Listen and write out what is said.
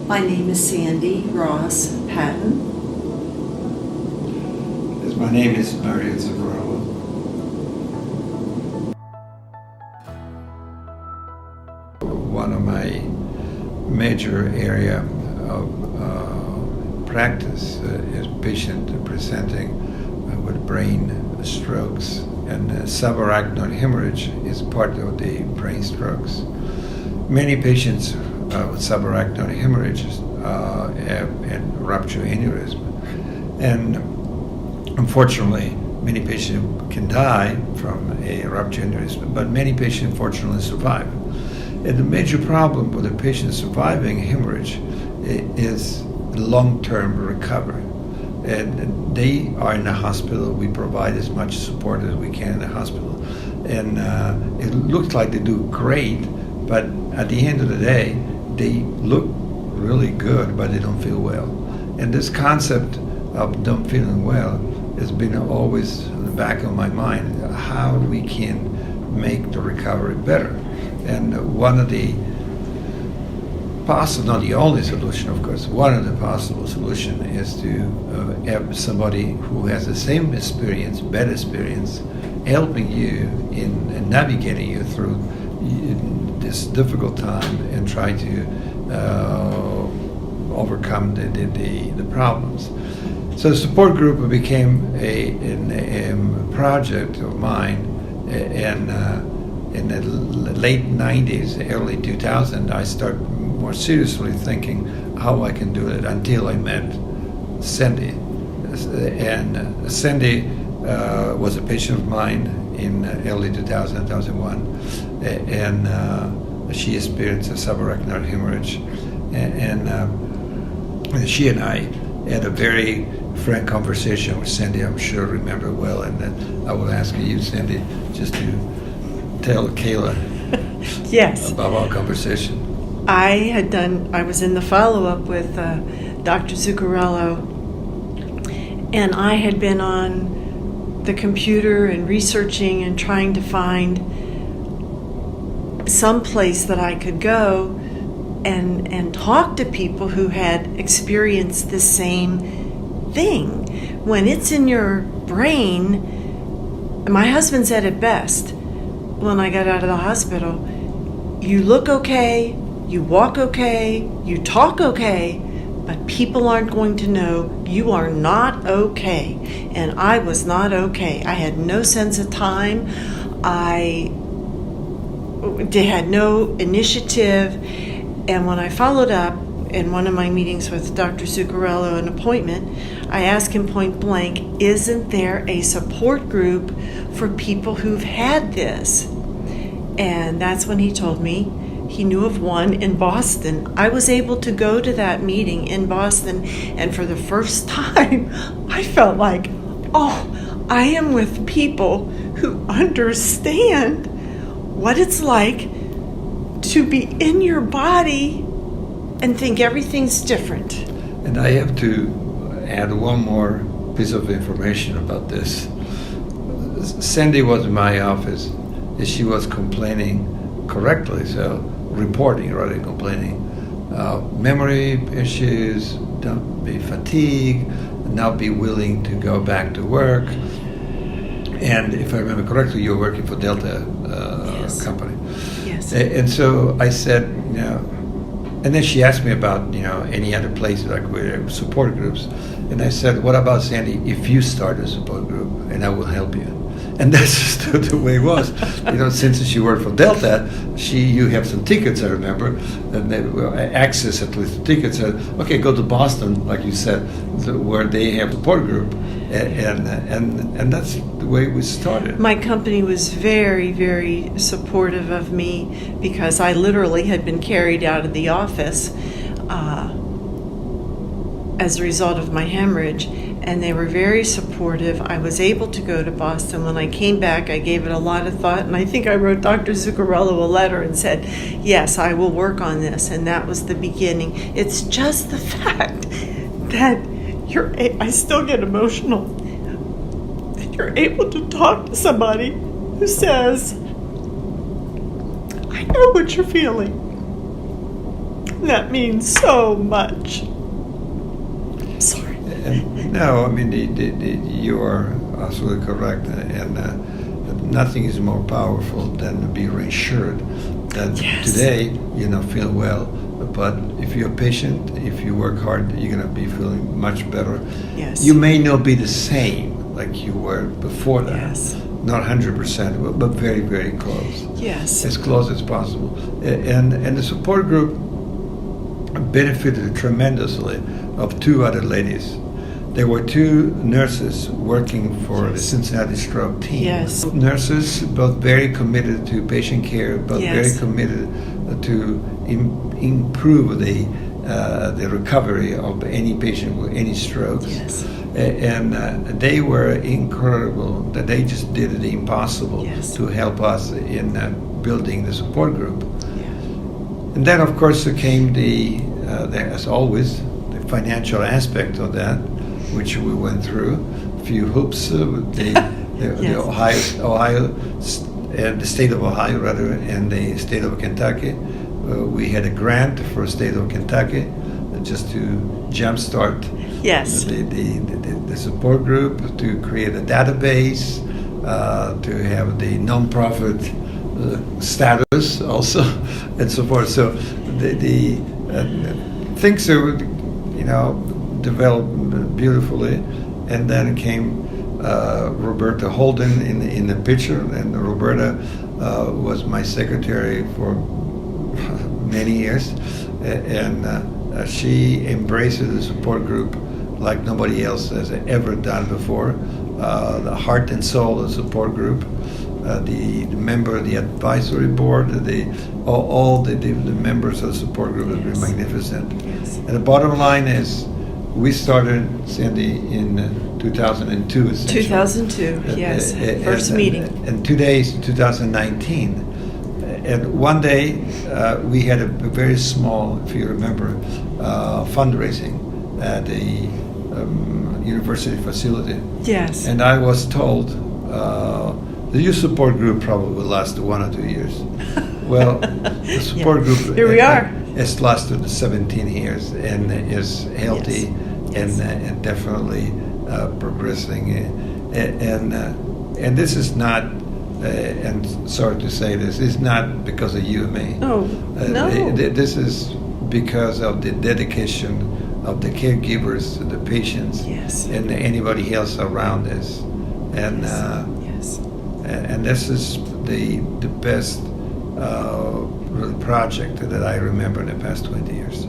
My name is Sandy Ross Patton. My name is Mario Zuccarello. One of my major area of practice is patient presenting with brain strokes, and subarachnoid hemorrhage is part of the brain strokes. Many patients with subarachnoid hemorrhages have rupture aneurysm, and unfortunately, many patients can die from a rupture aneurysm, but many patients unfortunately survive. And the major problem with a patient surviving hemorrhage is long-term recovery. And they are in the hospital. We provide as much support as we can in the hospital. And it looks like they do great, but at the end of the day, they look really good, but they don't feel well. And this concept of them feeling well has been always in the back of my mind, how we can make the recovery better. And one of the possible, not the only solution, of course, one of the possible solutions is to have somebody who has the same experience, better experience, helping you in navigating you through this difficult time and try to overcome the problems. So the support group became a project of mine, and in the late 90s, early 2000, I started more seriously thinking how I can do it until I met Cindy. And Cindy was a patient of mine in early 2000, 2001, and she experienced a subarachnoid hemorrhage. And she and I had a very frank conversation with Cindy, I'm sure remember well, and I will ask you, Cindy, just to tell Kayla Yes. about our conversation. I was in the follow-up with Dr. Zuccarello, and I had been on the computer and researching and trying to find some place that I could go and talk to people who had experienced the same thing. When it's in your brain, my husband said it best when I got out of the hospital, you look okay, you walk okay, you talk okay, but people aren't going to know you are not okay. And I was not okay. I had no sense of time. I had no initiative. And when I followed up in one of my meetings with Dr. Zuccarello, an appointment, I asked him point blank, isn't there a support group for people who've had this? And that's when he told me he knew of one in Boston. I was able to go to that meeting in Boston, and for the first time, I felt like, oh, I am with people who understand what it's like to be in your body and think everything's different. And I have to add one more piece of information about this. Cindy was in my office, and she was complaining correctly, so reporting rather than complaining. Memory issues, don't be fatigued, not be willing to go back to work. And if I remember correctly, you were working for Delta Yes. company. Yes. And so I said, and then she asked me about, any other places like where support groups. And I said, what about, Sandy, if you start a support group and I will help you? And that's just the way it was. Since she worked for Delta, you have some tickets, I remember, and they access at least tickets. Okay, go to Boston, like you said, where they have a support group, and that's the way we started. My company was very, very supportive of me because I literally had been carried out of the office as a result of my hemorrhage, and they were very supportive. I was able to go to Boston. When I came back, I gave it a lot of thought, and I think I wrote Dr. Zuccarello a letter and said, yes, I will work on this, and that was the beginning. It's just the fact that I still get emotional, that you're able to talk to somebody who says, I know what you're feeling. That means so much. Sorry. No, I mean, you are absolutely correct, and nothing is more powerful than to be reassured that Yes. today you feel well, but if you're patient, if you work hard, you're going to be feeling much better. Yes. You may not be the same like you were before that, Yes. not 100%, but very, very close. Yes. As close as possible. And the support group benefited tremendously of two other ladies. There were two nurses working for the Cincinnati Stroke team. Yes. Nurses, both very committed to patient care, but Yes. very committed to improve the recovery of any patient with any strokes. Yes. And they were incredible. That they just did the impossible Yes. to help us in building the support group. Yeah. And then, of course, there came as always, the financial aspect of that, which we went through. A few hoops with the Yes. Ohio, the state of Ohio, rather, and the state of Kentucky. We had a grant for the state of Kentucky just to jumpstart Yes. the support group, to create a database, to have the nonprofit status also, and so forth. So the things are, developed beautifully, and then came Roberta Holden in the picture, and Roberta was my secretary for many years, and she embraced the support group like nobody else has ever done before. The heart and soul of the support group, the member of the advisory board, all the members of the support group have been magnificent. Yes. And the bottom line is, we started, Cindy, in 2002. essentially. 2002, yes. First meeting. And today is 2019. And one day, we had a very small, if you remember, fundraising at the university facility. Yes. And I was told the youth support group probably will last 1 or 2 years. Well, the support group Here we are. has lasted 17 years and is healthy Yes. and definitely progressing. And this is not, and sorry to say this, is not because of you and me. Oh, no. This is because of the dedication of the caregivers, the patients, Yes. and anybody else around us. And Yes. and this is the best project that I remember in the past 20 years.